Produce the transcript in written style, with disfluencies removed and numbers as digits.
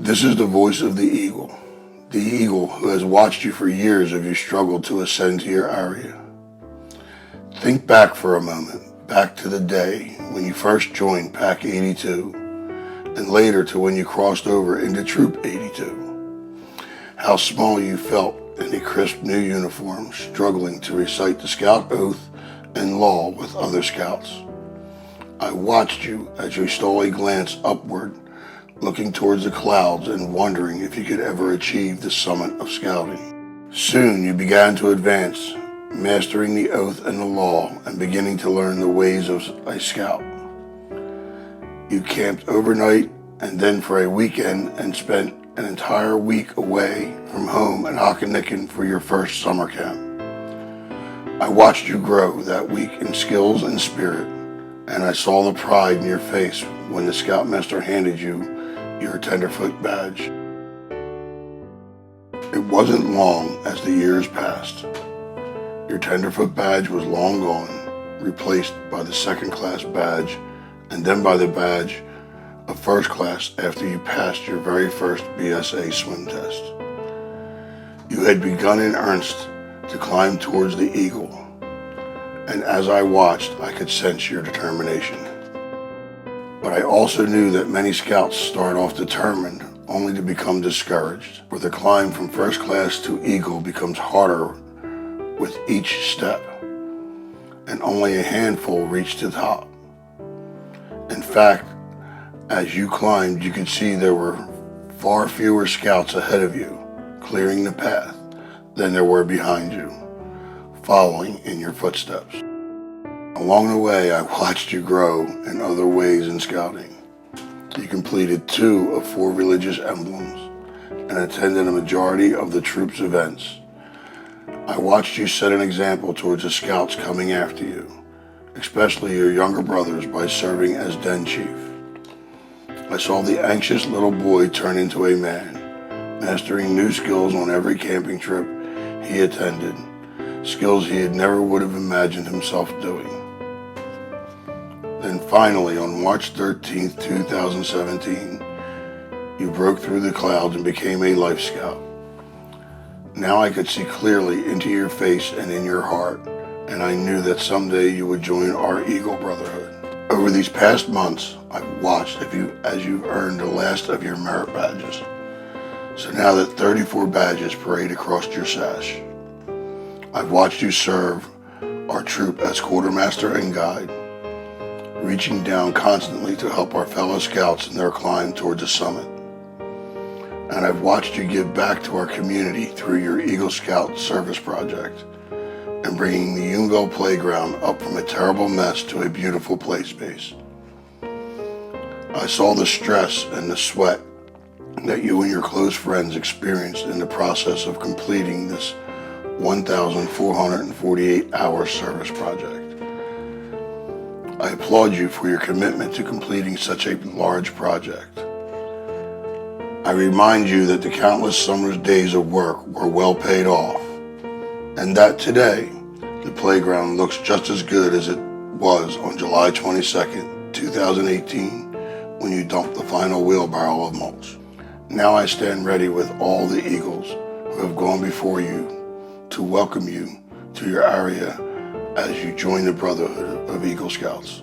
This is the voice of the eagle who has watched you for years as you struggled to ascend to your area. Think back for a moment, back to the day when you first joined Pack 82, and later to when you crossed over into Troop 82. How small you felt in a crisp new uniform, struggling to recite the Scout Oath and Law with other Scouts. I watched you as you stole a glance upward, looking towards the clouds and wondering if you could ever achieve the summit of scouting. Soon you began to advance, mastering the oath and the law and beginning to learn the ways of a scout. You camped overnight and then for a weekend and spent an entire week away from home in Hockanicken for your first summer camp. I watched you grow that week in skills and spirit, and I saw the pride in your face when the Scoutmaster handed you your tenderfoot badge. It wasn't long as the years passed. Your tenderfoot badge was long gone, replaced by the second class badge, and then by the badge of first class after you passed your very first BSA swim test. You had begun in earnest to climb towards the eagle, and as I watched, I could sense your determination. But I also knew that many scouts start off determined only to become discouraged, where the climb from first class to eagle becomes harder with each step, and only a handful reach the top. In fact, as you climbed, you could see there were far fewer scouts ahead of you, clearing the path, than there were behind you, following in your footsteps. Along the way, I watched you grow in other ways in scouting. You completed 2 of 4 religious emblems and attended a majority of the troop's events. I watched you set an example towards the scouts coming after you, especially your younger brothers, by serving as den chief. I saw the anxious little boy turn into a man, mastering new skills on every camping trip he attended, skills he had never would have imagined himself doing. Then finally, on March 13th, 2017, you broke through the clouds and became a Life Scout. Now I could see clearly into your face and in your heart, and I knew that someday you would join our Eagle Brotherhood. Over these past months, I've watched as you've earned the last of your merit badges. So now that 34 badges parade across your sash, I've watched you serve our troop as quartermaster and guide, reaching down constantly to help our fellow scouts in their climb towards the summit. And I've watched you give back to our community through your Eagle Scout service project and bringing the Unionville playground up from a terrible mess to a beautiful play space. I saw the stress and the sweat that you and your close friends experienced in the process of completing this 1,448-hour service project. I applaud you for your commitment to completing such a large project. I remind you that the countless summer's days of work were well paid off, and that today, the playground looks just as good as it was on July 22nd, 2018, when you dumped the final wheelbarrow of mulch. Now I stand ready with all the Eagles who have gone before you to welcome you to your area as you join the Brotherhood of Eagle Scouts.